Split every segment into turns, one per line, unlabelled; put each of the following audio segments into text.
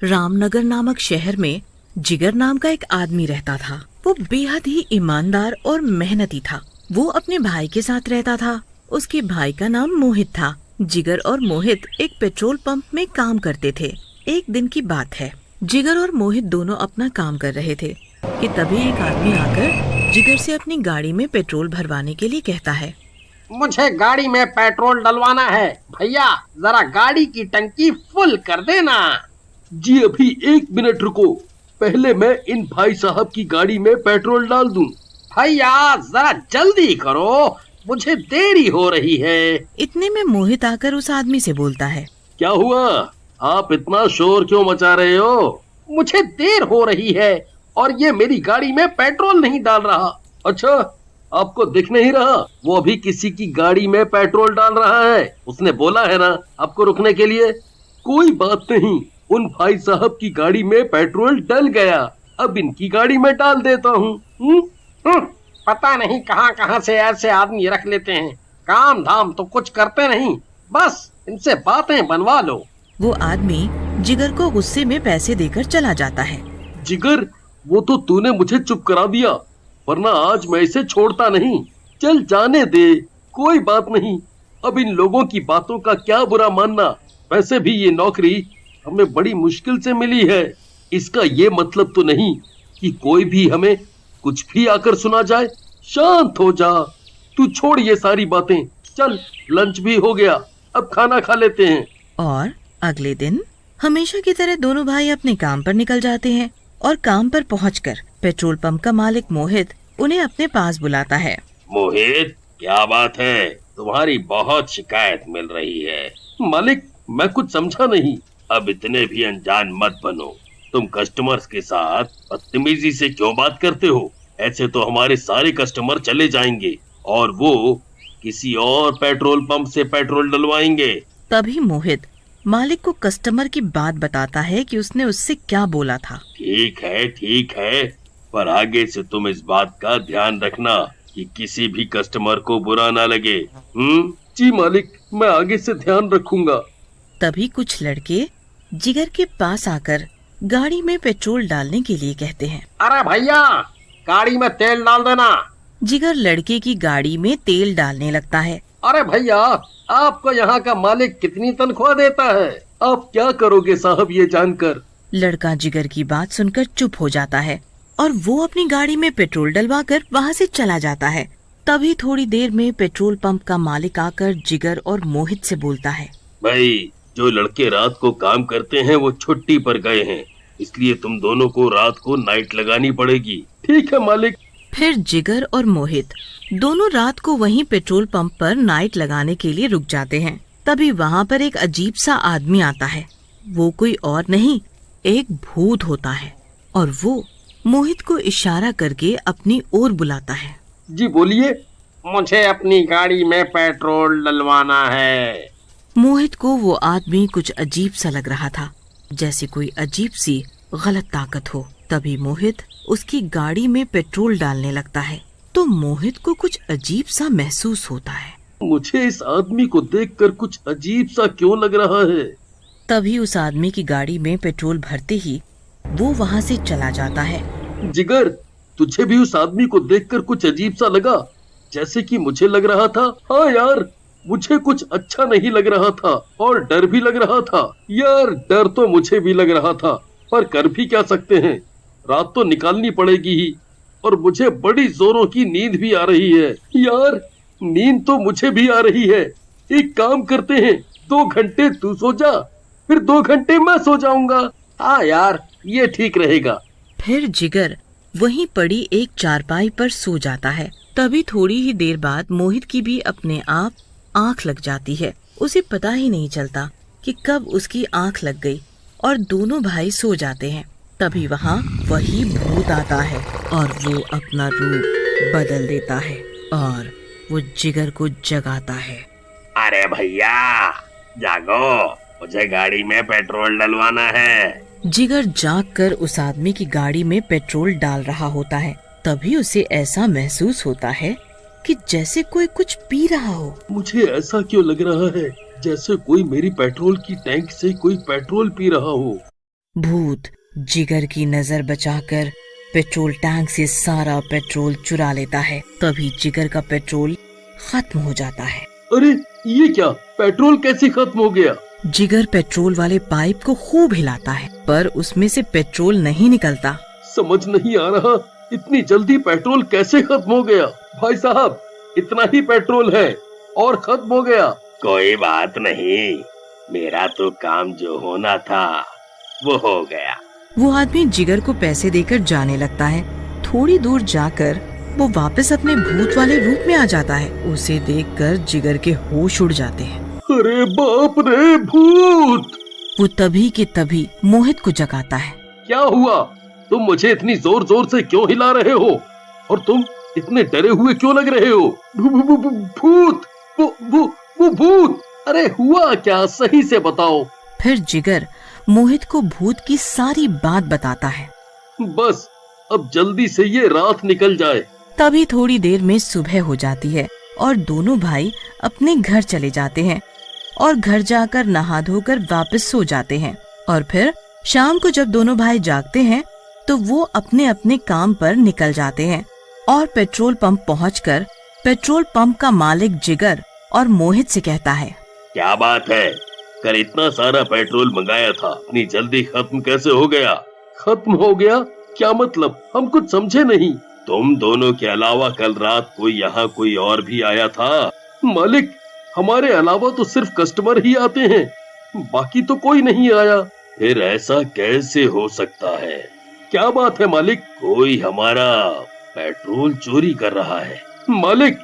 रामनगर नामक शहर में जिगर नाम का एक आदमी रहता था। वो बेहद ही ईमानदार और मेहनती था। वो अपने भाई के साथ रहता था। उसके भाई का नाम मोहित था। जिगर और मोहित एक पेट्रोल पंप में काम करते थे। एक दिन की बात है, जिगर और मोहित दोनों अपना काम कर रहे थे कि तभी एक आदमी आकर जिगर से अपनी गाड़ी में पेट्रोल भरवाने के लिए कहता है।
मुझे गाड़ी में पेट्रोल डलवाना है भैया, जरा गाड़ी की टंकी फुल कर देना।
जी अभी 1 मिनट रुको, पहले मैं इन भाई साहब की गाड़ी में पेट्रोल डाल दूं।
भैया जरा जल्दी करो, मुझे देरी हो रही है।
इतने में मोहित आकर उस आदमी से बोलता है।
क्या हुआ, आप इतना शोर क्यों मचा रहे हो?
मुझे देर हो रही है और ये मेरी गाड़ी में पेट्रोल नहीं डाल रहा।
अच्छा, आपको दिख नहीं रहा? वो अभी किसी की गाड़ी में पेट्रोल डाल रहा है। उसने बोला है ना आपको रुकने के लिए। कोई बात नहीं, उन भाई साहब की गाड़ी में पेट्रोल डल गया, अब इनकी गाड़ी में डाल देता हूँ।
पता नहीं कहाँ कहाँ से ऐसे आदमी रख लेते हैं, काम धाम तो कुछ करते नहीं, बस इनसे बातें बनवा लो।
वो आदमी जिगर को गुस्से में पैसे देकर चला जाता है।
जिगर, वो तो तूने मुझे चुप करा दिया, वरना आज मैं इसे छोड़ता नहीं। चल जाने दे, कोई बात नहीं। अब इन लोगों की बातों का क्या बुरा मानना। वैसे भी ये नौकरी हमें बड़ी मुश्किल से मिली है। इसका ये मतलब तो नहीं कि कोई भी हमें कुछ भी आकर सुना जाए। शांत हो जा, तू छोड़ ये सारी बातें। चल, लंच भी हो गया, अब खाना खा लेते हैं।
और अगले दिन हमेशा की तरह दोनों भाई अपने काम पर निकल जाते हैं और काम पर पहुंचकर पेट्रोल पंप का मालिक मोहित उन्हें अपने पास बुलाता है।
मोहित, क्या बात है? तुम्हारी बहुत शिकायत मिल रही है। मालिक, मैं कुछ समझा नहीं। अब इतने भी अनजान मत बनो। तुम कस्टमर्स के साथ बदतमीजी से क्यों बात करते हो? ऐसे तो हमारे सारे कस्टमर चले जाएंगे और वो किसी और पेट्रोल पंप से पेट्रोल डलवाएंगे।
तभी मोहित मालिक को कस्टमर की बात बताता है कि उसने उससे क्या बोला था।
ठीक है, पर आगे से तुम इस बात का ध्यान रखना कि किसी भी कस्टमर को बुरा ना लगे। जी मालिक, मैं आगे से ध्यान रखूंगा।
तभी कुछ लड़के जिगर के पास आकर गाड़ी में पेट्रोल डालने के लिए कहते हैं।
अरे भैया, गाड़ी में तेल डाल देना।
जिगर लड़के की गाड़ी में तेल डालने लगता है।
अरे भैया, आपको यहाँ का मालिक कितनी तनख्वाह देता है?
आप क्या करोगे साहब ये जानकर?
लड़का जिगर की बात सुनकर चुप हो जाता है और वो अपनी गाड़ी में पेट्रोल डलवाकर वहाँ से चला जाता है। तभी थोड़ी देर में पेट्रोल पंप का मालिक आकर जिगर और मोहित से बोलता है।
भाई, जो लड़के रात को काम करते हैं वो छुट्टी पर गए हैं, इसलिए तुम दोनों को रात को नाइट लगानी पड़ेगी। ठीक है मालिक।
फिर जिगर और मोहित दोनों रात को वहीं पेट्रोल पंप पर नाइट लगाने के लिए रुक जाते हैं। तभी वहाँ पर एक अजीब सा आदमी आता है। वो कोई और नहीं, एक भूत होता है और वो मोहित को इशारा करके अपनी ओर बुलाता है।
जी बोलिए।
मुझे अपनी गाड़ी में पेट्रोल डलवाना है।
मोहित को वो आदमी कुछ अजीब सा लग रहा था, जैसे कोई अजीब सी गलत ताकत हो। तभी मोहित उसकी गाड़ी में पेट्रोल डालने लगता है तो मोहित को कुछ अजीब सा महसूस होता है।
मुझे इस आदमी को देखकर कुछ अजीब सा क्यों लग रहा है?
तभी उस आदमी की गाड़ी में पेट्रोल भरते ही वो वहाँ से चला जाता है।
जिगर, तुझे भी उस आदमी को देखकर कुछ अजीब सा लगा जैसे कि मुझे लग रहा था? हाँ यार, मुझे कुछ अच्छा नहीं लग रहा था और डर भी लग रहा था। यार, डर तो मुझे भी लग रहा था, पर कर भी क्या सकते हैं, रात तो निकालनी पड़ेगी ही। और मुझे बड़ी जोरों की नींद भी आ रही है। यार, नींद तो मुझे भी आ रही है। एक काम करते हैं, 2 घंटे तू सो जा, फिर 2 घंटे मैं सो जाऊंगा।
हाँ यार, ये ठीक रहेगा।
फिर जिगर वहीं पड़ी एक चारपाई पर सो जाता है। तभी थोड़ी ही देर बाद मोहित की भी अपने आप आंख लग जाती है। उसे पता ही नहीं चलता कि कब उसकी आंख लग गई और दोनों भाई सो जाते हैं। तभी वहाँ वही भूत आता है और वो अपना रूप बदल देता है और वो जिगर को जगाता है।
अरे भैया जागो, मुझे गाड़ी में पेट्रोल डलवाना है।
जिगर जागकर उस आदमी की गाड़ी में पेट्रोल डाल रहा होता है। तभी उसे ऐसा महसूस होता है कि जैसे कोई कुछ पी रहा हो।
मुझे ऐसा क्यों लग रहा है जैसे कोई मेरी पेट्रोल की टैंक से कोई पेट्रोल पी रहा हो।
भूत जिगर की नजर बचाकर पेट्रोल टैंक से सारा पेट्रोल चुरा लेता है। तभी जिगर का पेट्रोल खत्म हो जाता है।
अरे ये क्या, पेट्रोल कैसे खत्म हो गया?
जिगर पेट्रोल वाले पाइप को खूब हिलाता है पर उसमें से पेट्रोल नहीं निकलता।
समझ नहीं आ रहा, इतनी जल्दी पेट्रोल कैसे खत्म हो गया? भाई साहब, इतना ही पेट्रोल है और खत्म हो गया।
कोई बात नहीं, मेरा तो काम जो होना था वो हो गया।
वो आदमी जिगर को पैसे देकर जाने लगता है। थोड़ी दूर जाकर वो वापस अपने भूत वाले रूप में आ जाता है। उसे देखकर जिगर के होश उड़ जाते हैं।
अरे बाप रे, भूत!
वो तभी के तभी मोहित को जगाता है।
क्या हुआ? तुम मुझे इतनी जोर जोर से क्यों हिला रहे हो? और तुम इतने डरे हुए क्यों लग रहे हो? भूत! वो भूत! अरे हुआ क्या, सही से बताओ।
फिर जिगर मोहित को भूत की सारी बात बताता है।
बस अब जल्दी से ये रात निकल जाए।
तभी थोड़ी देर में सुबह हो जाती है और दोनों भाई अपने घर चले जाते हैं और घर जाकर नहा धोकर वापस सो जाते हैं। और फिर शाम को जब दोनों भाई जागते हैं तो वो अपने अपने काम पर निकल जाते हैं और पेट्रोल पंप पहुंचकर पेट्रोल पंप का मालिक जिगर और मोहित से कहता है,
क्या बात है, कल इतना सारा पेट्रोल मंगाया था, इतनी जल्दी खत्म कैसे हो गया?
खत्म हो गया? क्या मतलब? हम कुछ समझे नहीं।
तुम दोनों के अलावा कल रात को यहाँ कोई और भी आया था?
मालिक, हमारे अलावा तो सिर्फ कस्टमर ही आते हैं, बाकी तो कोई नहीं आया।
फिर ऐसा कैसे हो सकता है?
क्या बात है मालिक?
कोई हमारा पेट्रोल चोरी कर रहा है।
मालिक,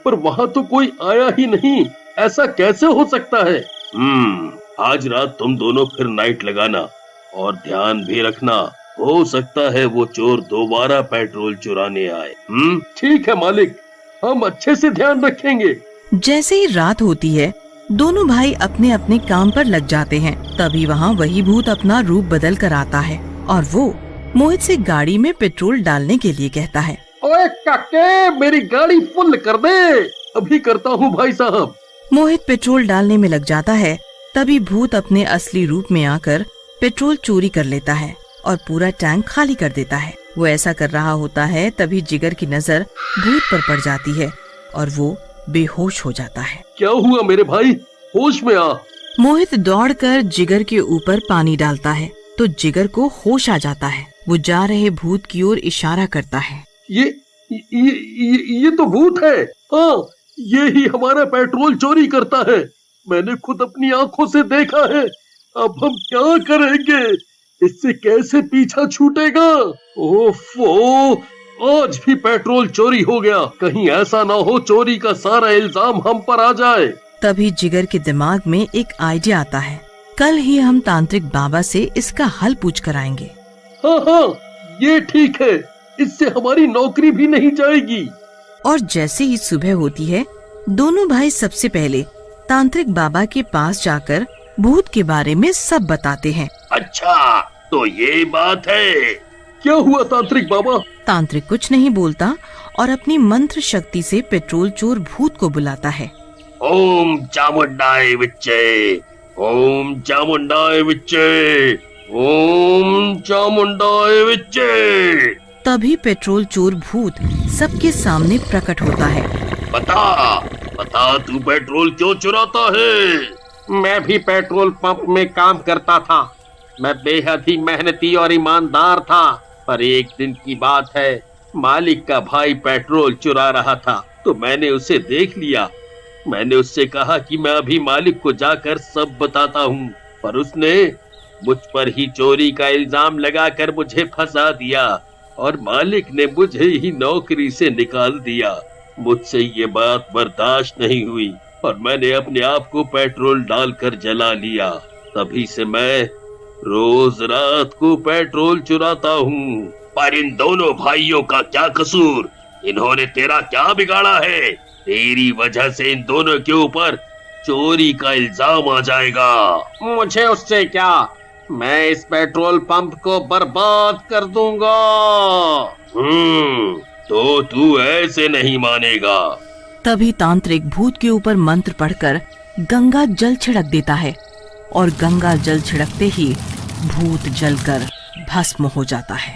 पर वहाँ तो कोई आया ही नहीं, ऐसा कैसे हो सकता है?
आज रात तुम दोनों फिर नाइट लगाना और ध्यान भी रखना, हो सकता है वो चोर दोबारा पेट्रोल चुराने आए।
ठीक है मालिक, हम अच्छे से ध्यान रखेंगे।
जैसे ही रात होती है दोनों भाई अपने अपने काम पर लग जाते हैं। तभी वहाँ वही भूत अपना रूप बदल कर आता है और वो मोहित से गाड़ी में पेट्रोल डालने के लिए कहता है।
ओए काके, मेरी गाड़ी फुल कर दे। अभी करता हूँ भाई साहब।
मोहित पेट्रोल डालने में लग जाता है। तभी भूत अपने असली रूप में आकर पेट्रोल चोरी कर लेता है और पूरा टैंक खाली कर देता है। वो ऐसा कर रहा होता है तभी जिगर की नजर भूत पर पड़ जाती है और वो बेहोश हो जाता है।
क्या हुआ मेरे भाई? होश में आ।
मोहित दौड़कर जिगर के ऊपर पानी डालता है तो जिगर को होश आ जाता है। वो जा रहे भूत की ओर इशारा करता है।
ये तो भूत है। हाँ, ये ही हमारा पेट्रोल चोरी करता है। मैंने खुद अपनी आंखों से देखा है। अब हम क्या करेंगे? इससे कैसे पीछा छूटेगा? ओफो, आज भी पेट्रोल चोरी हो गया। कहीं ऐसा ना हो चोरी का सारा इल्जाम हम पर आ जाए।
तभी जिगर के दिमाग में एक आइडिया आता है। कल ही हम तांत्रिक बाबा से इसका हल पूछ कर आएंगे।
हाँ, ये ठीक है। इससे हमारी नौकरी भी नहीं जाएगी।
और जैसे ही सुबह होती है दोनों भाई सबसे पहले तांत्रिक बाबा के पास जाकर भूत के बारे में सब बताते हैं।
अच्छा, तो ये बात है।
क्या हुआ तांत्रिक बाबा?
तांत्रिक कुछ नहीं बोलता और अपनी मंत्र शक्ति से पेट्रोल चोर भूत को बुलाता है।
ओम चामुंडाय विच्चे, ओम चामुंडाय विच्चे, ओम चामुंडाय विच्चे।
तभी पेट्रोल चोर भूत सबके सामने प्रकट होता है।
बता तू पेट्रोल क्यों चुराता है?
मैं भी पेट्रोल पंप में काम करता था। मैं बेहद ही मेहनती और ईमानदार था। पर एक दिन की बात है, मालिक का भाई पेट्रोल चुरा रहा था तो मैंने उसे देख लिया। मैंने उससे कहा कि मैं अभी मालिक को जाकर सब बताता हूँ, पर उसने मुझ पर ही चोरी का इल्जाम लगाकर मुझे फंसा दिया और मालिक ने मुझे ही नौकरी से निकाल दिया। मुझसे ये बात बर्दाश्त नहीं हुई और मैंने अपने आप को पेट्रोल डालकर जला लिया। तभी से मैं रोज रात को पेट्रोल चुराता हूँ।
पर इन दोनों भाइयों का क्या कसूर? इन्होंने तेरा क्या बिगाड़ा है? तेरी वजह से इन दोनों के ऊपर चोरी का इल्जाम आ जाएगा।
मुझे उससे क्या, मैं इस पेट्रोल पंप को बर्बाद कर दूंगा।
तो तू ऐसे नहीं मानेगा।
तभी तांत्रिक भूत के ऊपर मंत्र पढ़कर गंगा जल छिड़क देता है और गंगा जल छिड़कते ही भूत जलकर भस्म हो जाता है।